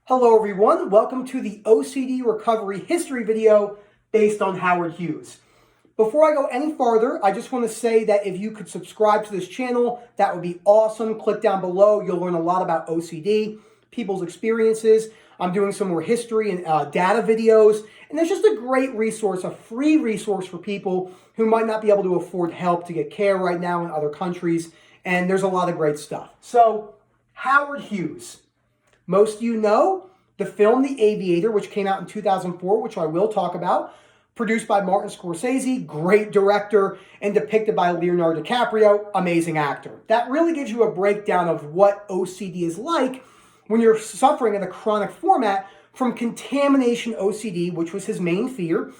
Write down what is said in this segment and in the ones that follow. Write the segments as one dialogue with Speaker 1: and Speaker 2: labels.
Speaker 1: Hello everyone, welcome to the OCD recovery history video based on Howard Hughes. Before I go any farther, I just want to say that if you could subscribe to this channel, that would be awesome. Click down below, you'll learn a lot about OCD, people's experiences. I'm doing some more history and data videos, and it's just a great resource, a free resource for people who might not be able to afford help to get care right now in other countries, and there's a lot of great stuff. So, Howard Hughes. Most of you know the film The Aviator, which came out in 2004, which I will talk about, produced by Martin Scorsese, great director, and depicted by Leonardo DiCaprio, amazing actor. That really gives you a breakdown of what OCD is like when you're suffering in a chronic format from contamination OCD, which was his main fear.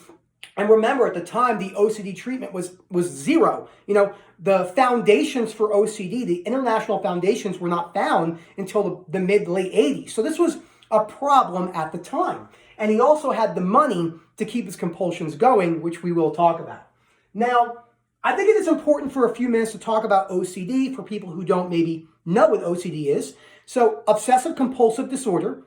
Speaker 1: And remember, at the time, the OCD treatment was zero. You know, the foundations for OCD, the international foundations, were not found until the mid-late 80s. So this was a problem at the time. And he also had the money to keep his compulsions going, which we will talk about. Now, I think it is important for a few minutes to talk about OCD for people who don't maybe know what OCD is. So, obsessive compulsive disorder,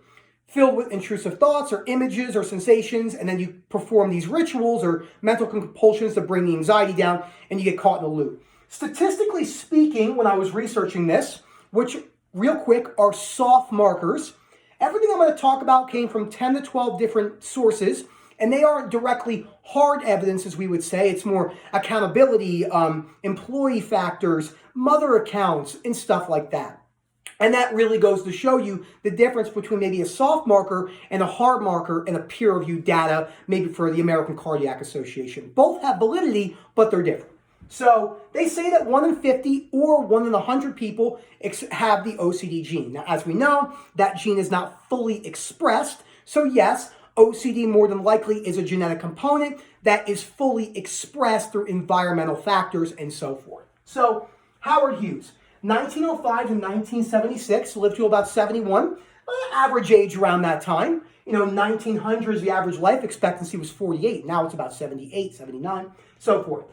Speaker 1: filled with intrusive thoughts or images or sensations, and then you perform these rituals or mental compulsions to bring the anxiety down, and you get caught in a loop. Statistically speaking, when I was researching this, which real quick are soft markers, everything I'm going to talk about came from 10 to 12 different sources, and they aren't directly hard evidence, as we would say. It's more accountability, employee factors, mother accounts, and stuff like that. And that really goes to show you the difference between maybe a soft marker and a hard marker in a peer-reviewed data, maybe for the American Cardiac Association. Both have validity, but they're different. So they say that 1 in 50 or 1 in 100 people have the OCD gene. Now, as we know, that gene is not fully expressed. So yes, OCD more than likely is a genetic component that is fully expressed through environmental factors and so forth. So Howard Hughes. 1905 to 1976, lived to about 71, average age around that time. You know, 1900s, the average life expectancy was 48. Now it's about 78, 79, so forth.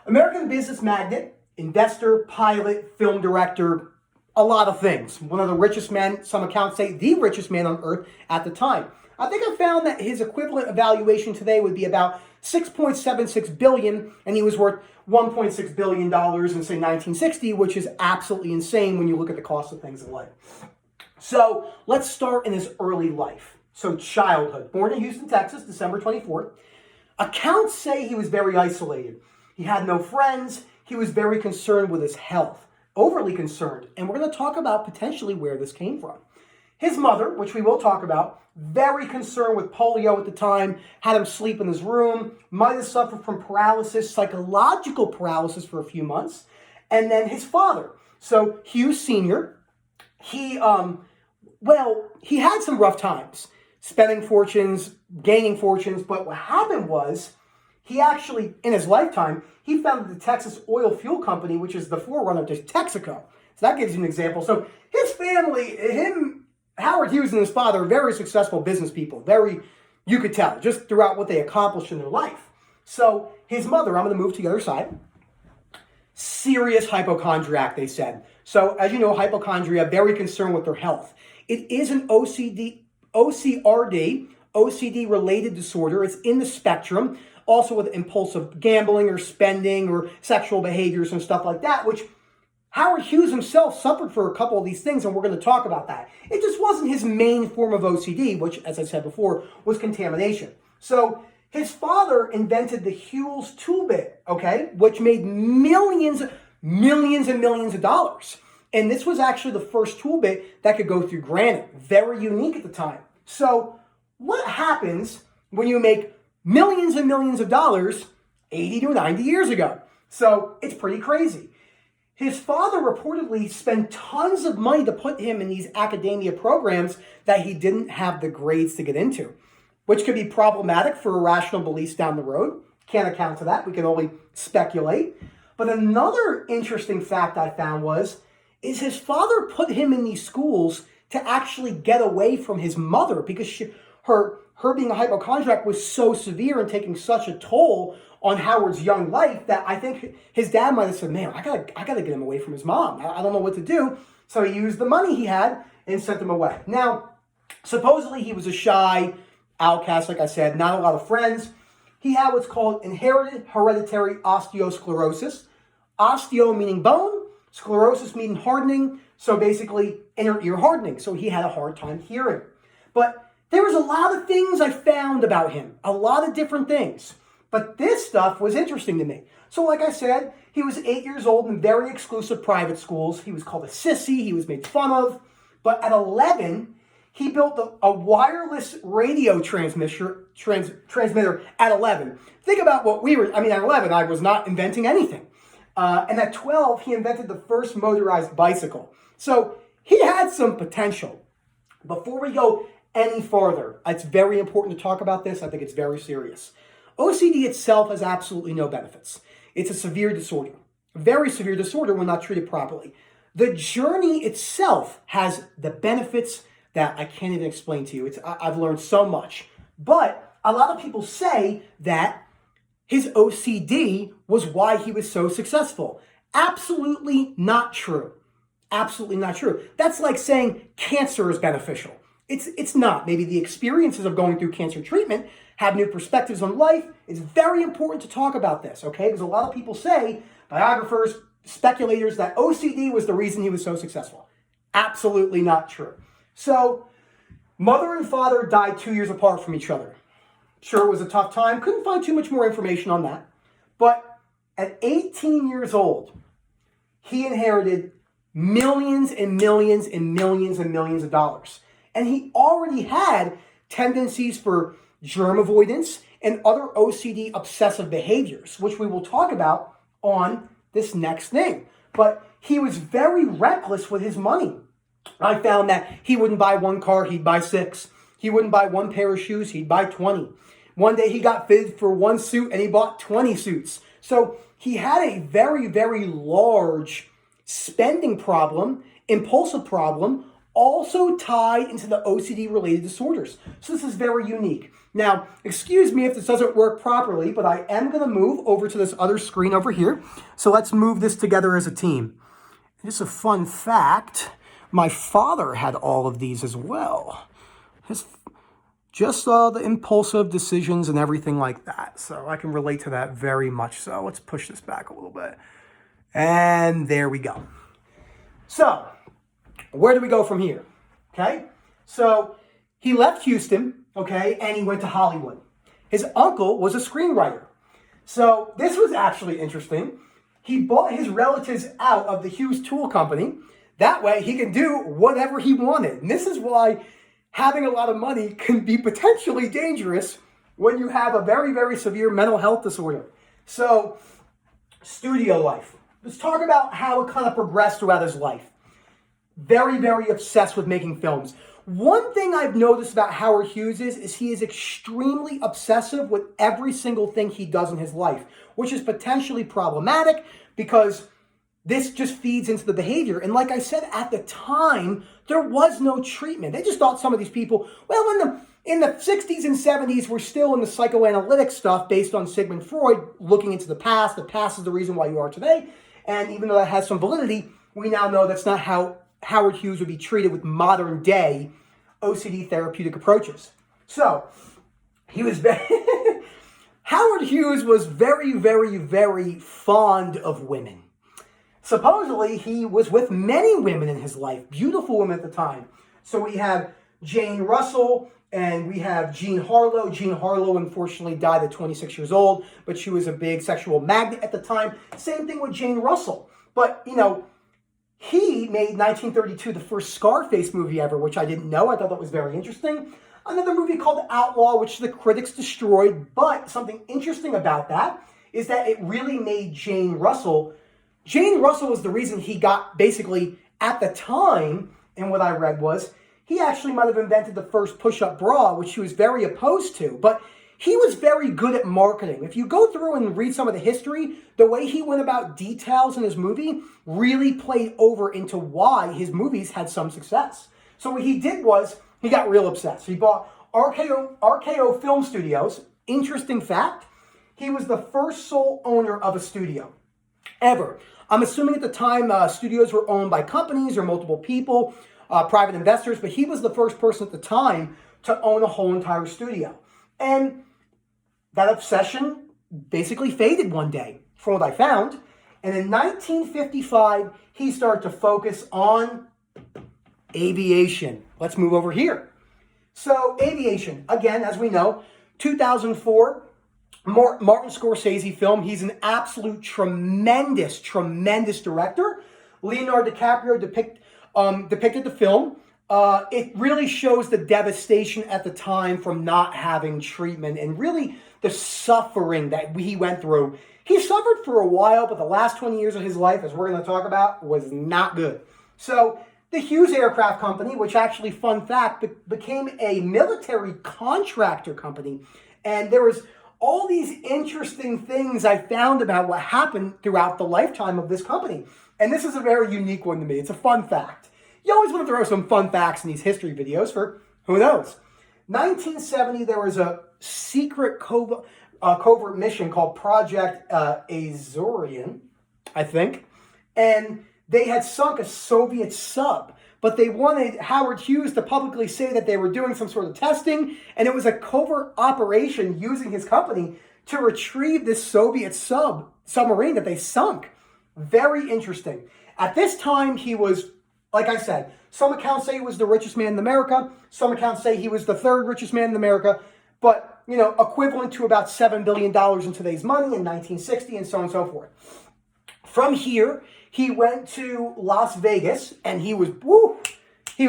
Speaker 1: American business magnate, investor, pilot, film director, a lot of things. One of the richest men, some accounts say the richest man on earth at the time. I think I found that his equivalent evaluation today would be about $6.76 billion, and he was worth $1.6 billion in, say, 1960, which is absolutely insane when you look at the cost of things in life. So let's start in his early life. So childhood. Born in Houston, Texas, December 24th. Accounts say he was very isolated. He had no friends. He was very concerned with his health, overly concerned. And we're going to talk about potentially where this came from. His mother, which we will talk about, very concerned with polio at the time, had him sleep in his room, might have suffered from paralysis, psychological paralysis for a few months. And then his father, so Hughes Sr., he had some rough times, spending fortunes, gaining fortunes, but what happened was, he actually, in his lifetime, he founded the Texas Oil Fuel Company, which is the forerunner to Texaco. So that gives you an example. So his family, Howard Hughes and his father, very successful business people. You could tell, just throughout what they accomplished in their life. So his mother, I'm going to move to the other side, serious hypochondriac, they said. So as you know, hypochondria, very concerned with their health. It is an OCRD, OCD-related disorder. It's in the spectrum, also with impulsive gambling or spending or sexual behaviors and stuff like that, which Howard Hughes himself suffered for a couple of these things, and we're going to talk about that. It just wasn't his main form of OCD, which, as I said before, was contamination. So his father invented the Hughes tool bit, okay, which made millions and millions of dollars. And this was actually the first tool bit that could go through granite. Very unique at the time. So what happens when you make millions and millions of dollars 80 to 90 years ago? So it's pretty crazy. His father reportedly spent tons of money to put him in these academia programs that he didn't have the grades to get into, which could be problematic for irrational beliefs down the road. Can't account for that. We can only speculate. But another interesting fact I found is his father put him in these schools to actually get away from his mother because her being a hypochondriac was so severe and taking such a toll on Howard's young life that I think his dad might have said, man, I gotta get him away from his mom. I don't know what to do. So he used the money he had and sent him away. Now, Supposedly, he was a shy outcast, like I said, not a lot of friends. He had what's called inherited hereditary osteosclerosis. Osteo meaning bone, sclerosis meaning hardening. So basically, inner ear hardening. So he had a hard time hearing. But there was a lot of things I found about him, a lot of different things. But this stuff was interesting to me. So like I said, he was 8 years old in very exclusive private schools. He was called a sissy. He was made fun of. But at 11, he built a wireless radio transmitter at 11. Think about what at 11, I was not inventing anything. And at 12, he invented the first motorized bicycle. So he had some potential. Before we go any farther, it's very important to talk about this. I think it's very serious. OCD itself has absolutely no benefits. It's a severe disorder, very severe disorder when not treated properly. The journey itself has the benefits that I can't even explain to you. I've learned so much. But a lot of people say that his OCD was why he was so successful. Absolutely not true. Absolutely not true. That's like saying cancer is beneficial. It's not. Maybe the experiences of going through cancer treatment have new perspectives on life. It's very important to talk about this, okay? Because a lot of people say, biographers, speculators, that OCD was the reason he was so successful. Absolutely not true. So, mother and father died 2 years apart from each other. Sure, it was a tough time. Couldn't find too much more information on that. But at 18 years old, he inherited millions and millions and millions and millions of dollars. And he already had tendencies for germ avoidance and other OCD obsessive behaviors, which we will talk about on this next thing. But he was very reckless with his money. I found that he wouldn't buy one car, he'd buy 6. He wouldn't buy one pair of shoes, he'd buy 20. One day he got fitted for one suit and he bought 20 suits. So he had a very, very large spending problem, impulsive problem, also tied into the OCD-related disorders. So this is very unique. Now, excuse me if this doesn't work properly, but I am going to move over to this other screen over here. So let's move this together as a team. Just a fun fact, my father had all of these as well. Just the impulsive decisions and everything like that. So I can relate to that very much so. Let's push this back a little bit. And there we go. So, where do we go from here? Okay? So, he left Houston, okay, and he went to Hollywood. His uncle was a screenwriter. So, this was actually interesting. He bought his relatives out of the Hughes Tool Company. That way, he could do whatever he wanted. And this is why having a lot of money can be potentially dangerous when you have a very, very severe mental health disorder. So, studio life. Let's talk about how it kind of progressed throughout his life. Very, very obsessed with making films. One thing I've noticed about Howard Hughes is he is extremely obsessive with every single thing he does in his life, which is potentially problematic because this just feeds into the behavior. And like I said, at the time, there was no treatment. They just thought some of these people, well, in the 60s and 70s, we're still in the psychoanalytic stuff based on Sigmund Freud, looking into the past. The past is the reason why you are today. And even though that has some validity, we now know that's not how Howard Hughes would be treated with modern day OCD therapeutic approaches. So, Howard Hughes was very, very, very fond of women. Supposedly, he was with many women in his life, beautiful women at the time. So we have Jane Russell and we have Jean Harlow. Jean Harlow, unfortunately, died at 26 years old, but she was a big sexual magnet at the time. Same thing with Jane Russell. But, he made 1932 the first Scarface movie ever, which I didn't know. I thought that was very interesting. Another movie called Outlaw, which the critics destroyed. But something interesting about that is that it really made Jane Russell was the reason he got basically, at the time, and what I read was, he actually might have invented the first push-up bra, which he was very opposed to. But he was very good at marketing. If you go through and read some of the history, the way he went about details in his movie really played over into why his movies had some success. So what he did was, he got real obsessed. He bought RKO Film Studios. Interesting fact, he was the first sole owner of a studio ever. I'm assuming at the time studios were owned by companies or multiple people. private investors, but he was the first person at the time to own a whole entire studio. And that obsession basically faded one day, from what I found. And in 1955, he started to focus on aviation. Let's move over here. So aviation, again, as we know, 2004, Martin Scorsese film. He's an absolute tremendous director. Leonardo DiCaprio depicted the film. It really shows the devastation at the time from not having treatment and really the suffering that he went through. He suffered for a while, but the last 20 years of his life, as we're going to talk about, was not good. So the Hughes Aircraft Company, which actually, fun fact, became a military contractor company. And there was all these interesting things I found about what happened throughout the lifetime of this company. And this is a very unique one to me. It's a fun fact. You always want to throw some fun facts in these history videos for who knows. 1970, there was a secret covert mission called Project Azorian, I think. And they had sunk a Soviet sub, but they wanted Howard Hughes to publicly say that they were doing some sort of testing, and it was a covert operation using his company to retrieve this Soviet submarine that they sunk. Very interesting. At this time, he was, like I said, some accounts say he was the richest man in America. Some accounts say he was the third richest man in America. But, you know, equivalent to about $7 billion in today's money in 1960 and so on and so forth. From here, he went to Las Vegas and he was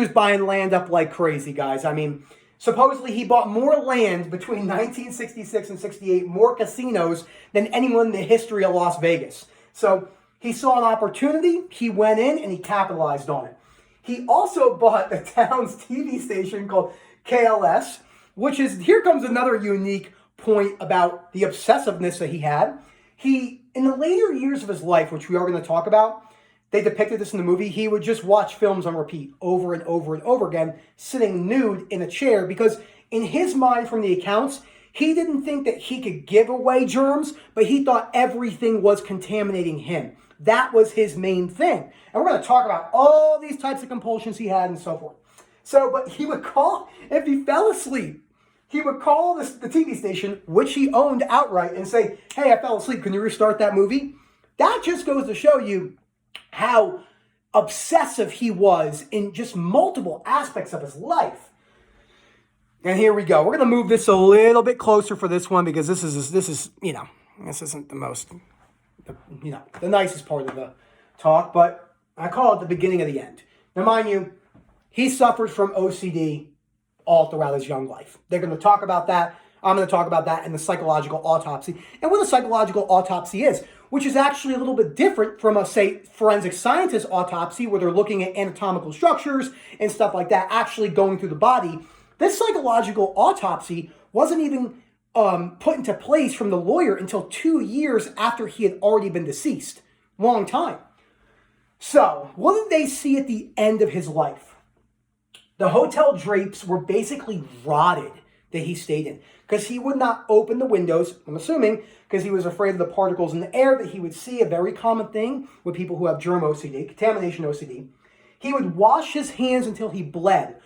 Speaker 1: buying land up like crazy, guys. I mean, supposedly he bought more land between 1966 and 68, more casinos than anyone in the history of Las Vegas. So he saw an opportunity, he went in and he capitalized on it. He also bought the town's TV station called KLS, which is, here comes another unique point about the obsessiveness that he had. He, in the later years of his life, which we are going to talk about, they depicted this in the movie, he would just watch films on repeat over and over and over again, sitting nude in a chair, because in his mind, from the accounts, he didn't think that he could give away germs, but he thought everything was contaminating him. That was his main thing. And we're going to talk about all these types of compulsions he had and so forth. So, but he would call, if he fell asleep, he would call the TV station, which he owned outright, and say, hey, I fell asleep. Can you restart that movie? That just goes to show you how obsessive he was in just multiple aspects of his life. And here we go. We're going to move this a little bit closer for this one because this is, you know, this isn't the most, you know, the nicest part of the talk, but I call it the beginning of the end. Now, mind you, he suffered from OCD all throughout his young life. They're going to talk about that. I'm going to talk about that in the psychological autopsy and what a psychological autopsy is, which is actually a little bit different from a, say, forensic scientist autopsy where they're looking at anatomical structures and stuff like that, actually going through the body. This psychological autopsy wasn't even put into place from the lawyer until 2 years after he had already been deceased. Long time. So, what did they see at the end of his life? The hotel drapes were basically rotted that he stayed in because he would not open the windows, I'm assuming, because he was afraid of the particles in the air that he would see, a very common thing with people who have germ OCD, contamination OCD. He would wash his hands until he bled.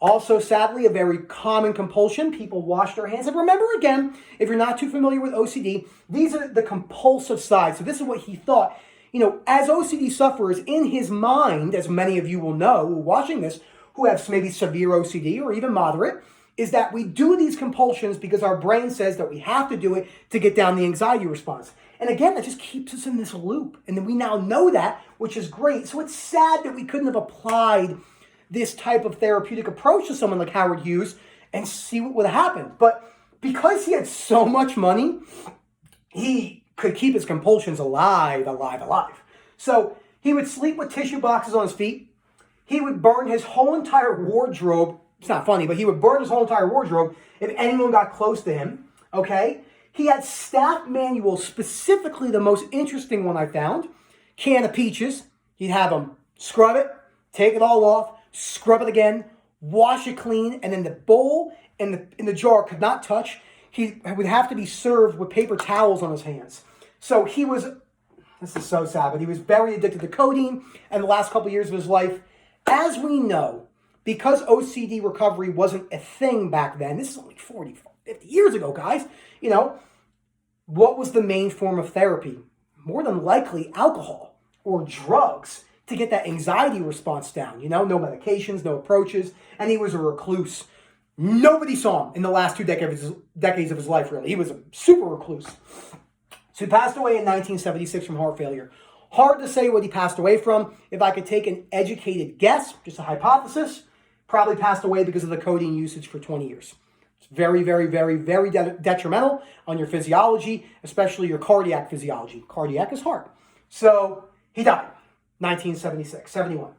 Speaker 1: Also, sadly, a very common compulsion. People wash their hands. And remember, again, if you're not too familiar with OCD, these are the compulsive side. So this is what he thought. You know, as OCD sufferers, in his mind, as many of you will know who are watching this, who have maybe severe OCD or even moderate, is that we do these compulsions because our brain says that we have to do it to get down the anxiety response. And again, that just keeps us in this loop. And then we now know that, which is great. So it's sad that we couldn't have applied this type of therapeutic approach to someone like Howard Hughes and see what would have happened. But because he had so much money, he could keep his compulsions alive. So he would sleep with tissue boxes on his feet. He would burn his whole entire wardrobe. It's not funny, but he would burn his whole entire wardrobe if anyone got close to him, okay? He had staff manuals, specifically the most interesting one I found, can of peaches. He'd have them scrub it, take it all off, scrub it again, wash it clean, and then the bowl in the jar could not touch. He would have to be served with paper towels on his hands. So he was, this is so sad, but he was very addicted to codeine, and the last couple of years of his life, As we know, because OCD recovery wasn't a thing back then, this is only 40, 50 years ago, guys, what was the main form of therapy? More than likely alcohol or drugs to get that anxiety response down. No medications, no approaches, and he was a recluse. Nobody saw him in the last 2 decades of his life, really. He was a super recluse. So he passed away in 1976 from heart failure. Hard to say what he passed away from. If I could take an educated guess, just a hypothesis, probably passed away because of the codeine usage for 20 years. It's very, very, very, very detrimental on your physiology, especially your cardiac physiology. Cardiac is heart. So he died, 1976, 71.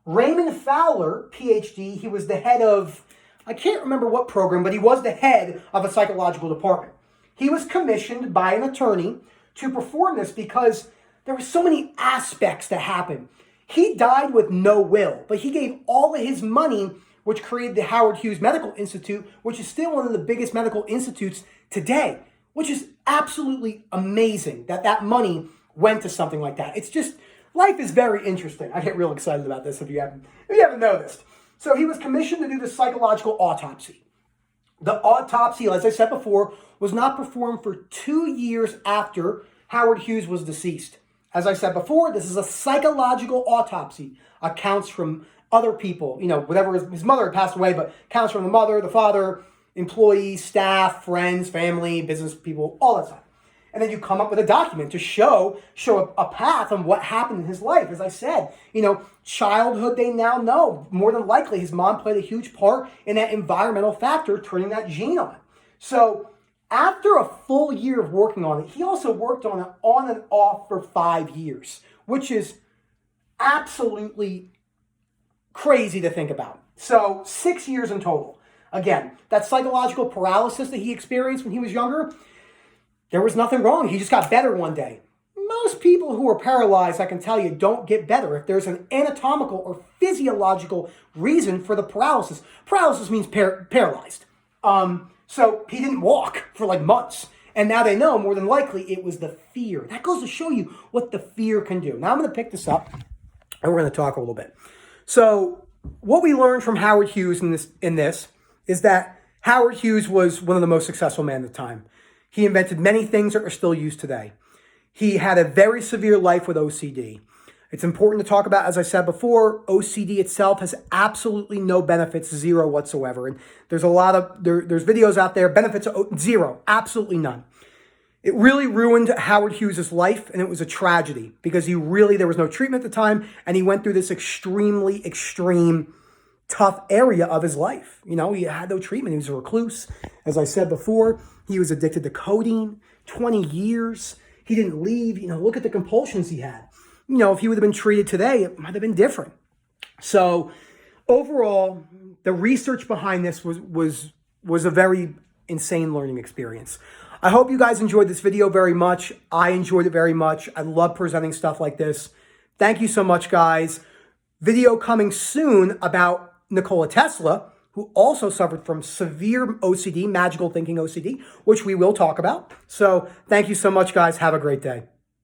Speaker 1: Raymond Fowler, PhD, he was the head of, I can't remember what program, but he was the head of a psychological department. He was commissioned by an attorney to perform this because there were so many aspects that happened. He died with no will, but he gave all of his money, which created the Howard Hughes Medical Institute, which is still one of the biggest medical institutes today, which is absolutely amazing that that money went to something like that. It's just, life is very interesting. I get real excited about this if you haven't noticed. So he was commissioned to do the psychological autopsy. The autopsy, as I said before, was not performed for 2 years after Howard Hughes was deceased. As I said before, this is a psychological autopsy. Accounts from other people, whatever his mother had passed away, but accounts from the mother, the father, employees, staff, friends, family, business people, all that stuff. And then you come up with a document to show a path on what happened in his life. As I said, childhood, they now know. More than likely, his mom played a huge part in that environmental factor, turning that gene on. So after a full year of working on it, he also worked on it on and off for 5 years, which is absolutely crazy to think about. So 6 years in total. Again, that psychological paralysis that he experienced when he was younger, there was nothing wrong. He just got better one day. Most people who are paralyzed, I can tell you, don't get better if there's an anatomical or physiological reason for the paralysis. Paralysis means paralyzed. So he didn't walk for like months. And now they know more than likely it was the fear. That goes to show you what the fear can do. Now I'm going to pick this up and we're going to talk a little bit. So what we learned from Howard Hughes in this is that Howard Hughes was one of the most successful men at the time. He invented many things that are still used today. He had a very severe life with OCD. It's important to talk about, as I said before, OCD itself has absolutely no benefits, zero whatsoever. And there's there's videos out there, benefits zero, absolutely none. It really ruined Howard Hughes' life, and it was a tragedy because there was no treatment at the time, and he went through this extremely extreme, tough area of his life. He had no treatment. He was a recluse. As I said before, he was addicted to codeine, 20 years. He didn't leave. Look at the compulsions he had. If he would have been treated today, it might have been different. So overall, the research behind this was a very insane learning experience. I hope you guys enjoyed this video very much. I enjoyed it very much. I love presenting stuff like this. Thank you so much, guys. Video coming soon about Nikola Tesla, who also suffered from severe OCD, magical thinking OCD, which we will talk about. So thank you so much, guys. Have a great day.